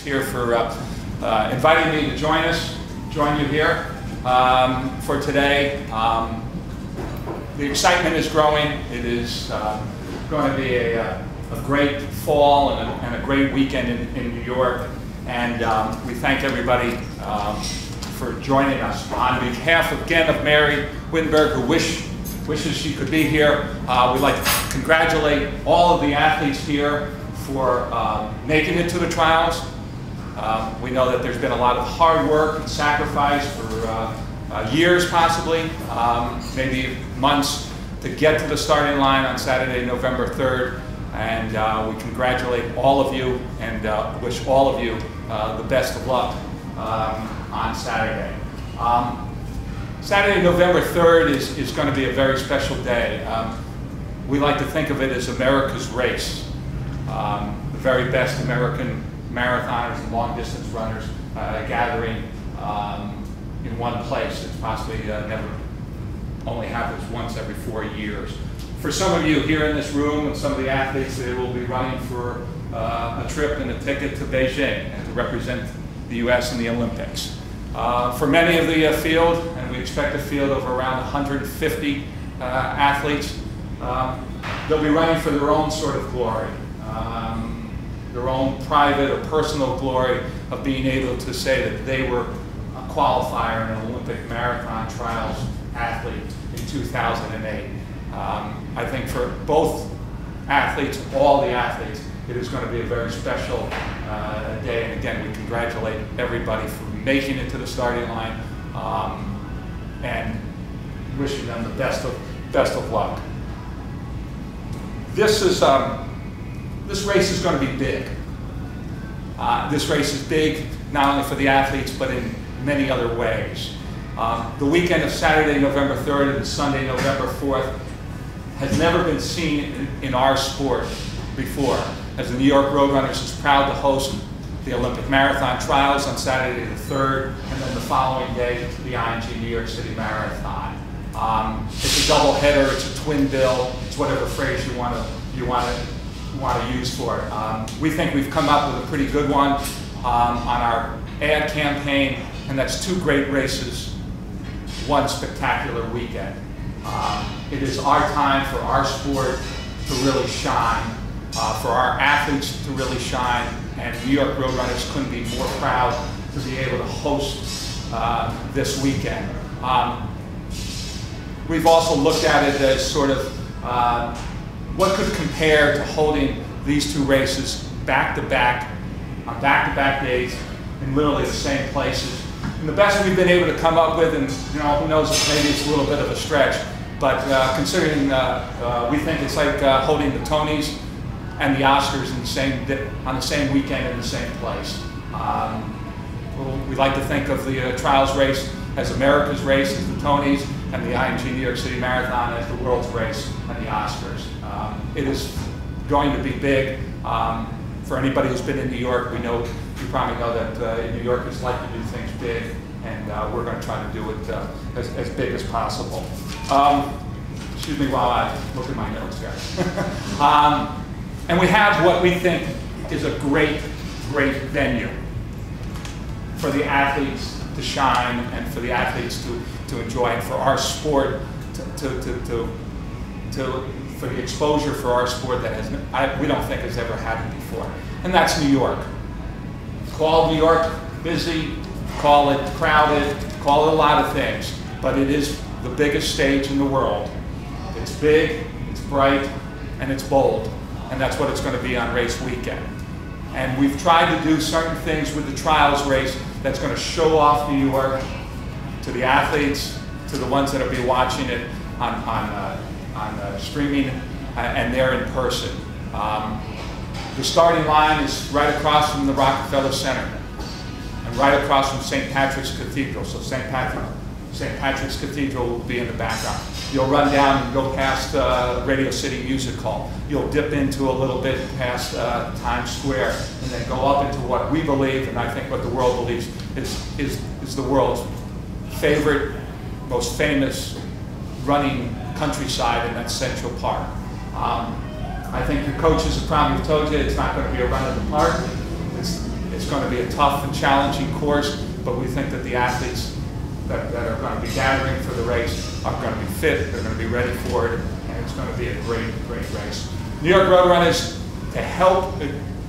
here for inviting me to join you here for today. The excitement is growing. It is going to be a great fall and a great weekend in New York. And we thank everybody for joining us. On behalf, again, of Mary Wittenberg, who wishes she could be here, we'd like to congratulate all of the athletes here for making it to the trials. We know that there's been a lot of hard work and sacrifice for years, possibly, maybe months, to get to the starting line on Saturday, November 3rd. And we congratulate all of you and wish all of you the best of luck on Saturday. Saturday, November 3rd is going to be a very special day. We like to think of it as America's race. The very best American marathoners and long-distance runners gathering in one place. It's possibly never only happens once every 4 years. For some of you here in this room and some of the athletes, they will be running for a trip and a ticket to Beijing and to represent the U.S. in the Olympics. For many of the field, and we expect a field of around 150 athletes, they'll be running for their own sort of glory, their own private or personal glory of being able to say that they were a qualifier in an Olympic marathon trials athlete in 2008. I think for both athletes, all the athletes, it is going to be a very special day. And again, we congratulate everybody for making it to the starting line and wishing them the best of luck. This race is going to be big. This race is big not only for the athletes, but in many other ways. The weekend of Saturday, November 3rd and Sunday, November 4th has never been seen in our sport before, as the New York Roadrunners is proud to host the Olympic Marathon Trials on Saturday the 3rd, and then the following day, the ING New York City Marathon. It's a double header, it's a twin bill, it's whatever phrase you want to use for it. We think we've come up with a pretty good one on our ad campaign, and that's 2 great races, 1 spectacular weekend. It is our time for our sport to really shine, for our athletes to really shine, and New York Roadrunners couldn't be more proud to be able to host this weekend. We've also looked at it as sort of what could compare to holding these 2 races back-to-back, on back-to-back days in literally the same places. And the best we've been able to come up with, and who knows, maybe it's a little bit of a stretch, but considering we think it's like holding the Tonys and the Oscars on the same weekend in the same place. We like to think of the trials race as America's race, as the Tonys, and the ING New York City Marathon as the world's race and the Oscars. It is going to be big. For anybody who's been in New York, you probably know that New Yorkers like to do things big, and we're going to try to do it as big as possible. Excuse me while I look at my notes here. And we have what we think is a great venue for the athletes to shine and for the athletes to enjoy, and for our sport for the exposure for our sport that we don't think has ever happened before. And that's New York. Call New York busy, call it crowded, call it a lot of things, but it is the biggest stage in the world. It's big, it's bright, and it's bold. And that's what it's going to be on race weekend. And we've tried to do certain things with the trials race that's going to show off New York to the athletes, to the ones that will be watching it on streaming, and there in person. The starting line is right across from the Rockefeller Center and right across from St. Patrick's Cathedral. So St. Patrick's Cathedral will be in the background. You'll run down and go past Radio City Music Hall. You'll dip into a little bit past Times Square, and then go up into what we believe, and I think what the world believes, is the world's favorite, most famous running countryside, and that's Central Park. I think the coaches have probably told you it's not going to be a run in the park. It's going to be a tough and challenging course, but we think that the athletes that are going to be gathering for the race are going to be fit, they're going to be ready for it, and it's going to be a great, great race. New York Road Runners, to help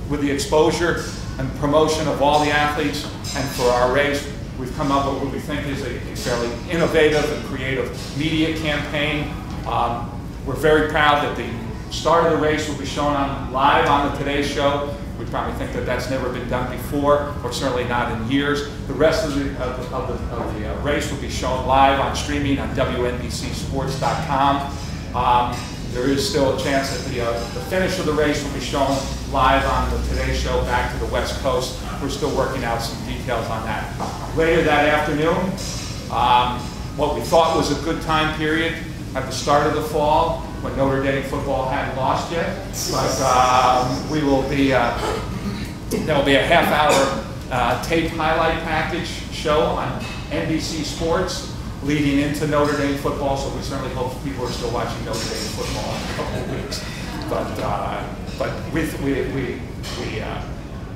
with the exposure and promotion of all the athletes, and for our race, we've come up with what we think is a fairly innovative and creative media campaign. We're very proud that the start of the race will be shown live on the Today Show. We probably think that that's never been done before, or certainly not in years. The rest of the race will be shown live on streaming on WNBCSports.com. There is still a chance that the finish of the race will be shown live on the Today Show back to the West Coast. We're still working out some details on that. Later that afternoon, what we thought was a good time period at the start of the fall, when Notre Dame football hadn't lost yet, but we will be, there'll be a half-hour tape highlight package show on NBC Sports leading into Notre Dame football, so we certainly hope people are still watching Notre Dame football in a couple of weeks. But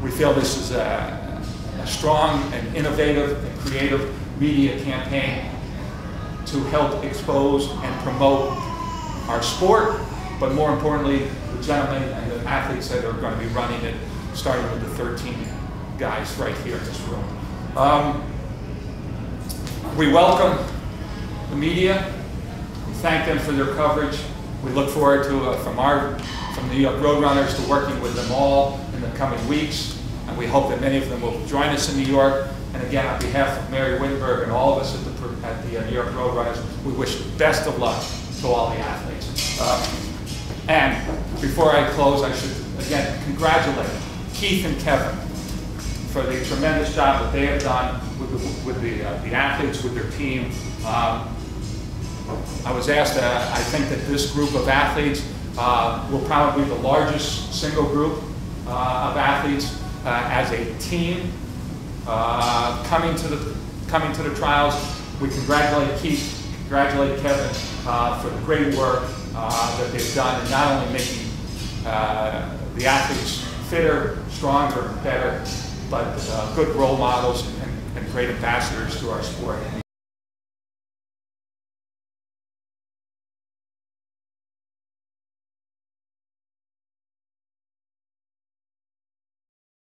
we feel this is a strong and innovative and creative media campaign to help expose and promote our sport, but more importantly, the gentlemen and the athletes that are going to be running it, starting with the 13 guys right here in this room. We welcome the media. We thank them for their coverage. We look forward to, from the New York Road Runners, to working with them all in the coming weeks, and we hope that many of them will join us in New York. And again, on behalf of Mary Wittenberg and all of us at the New York Road Runners, we wish the best of luck to all the athletes. And before I close, I should again congratulate Keith and Kevin for the tremendous job that they have done with the athletes, with their team. I was asked, I think that this group of athletes will probably be the largest single group of athletes as a team coming to the trials. We congratulate Keith, congratulate Kevin for the great work that they've done in not only making the athletes fitter, stronger, better, but good role models and great ambassadors to our sport.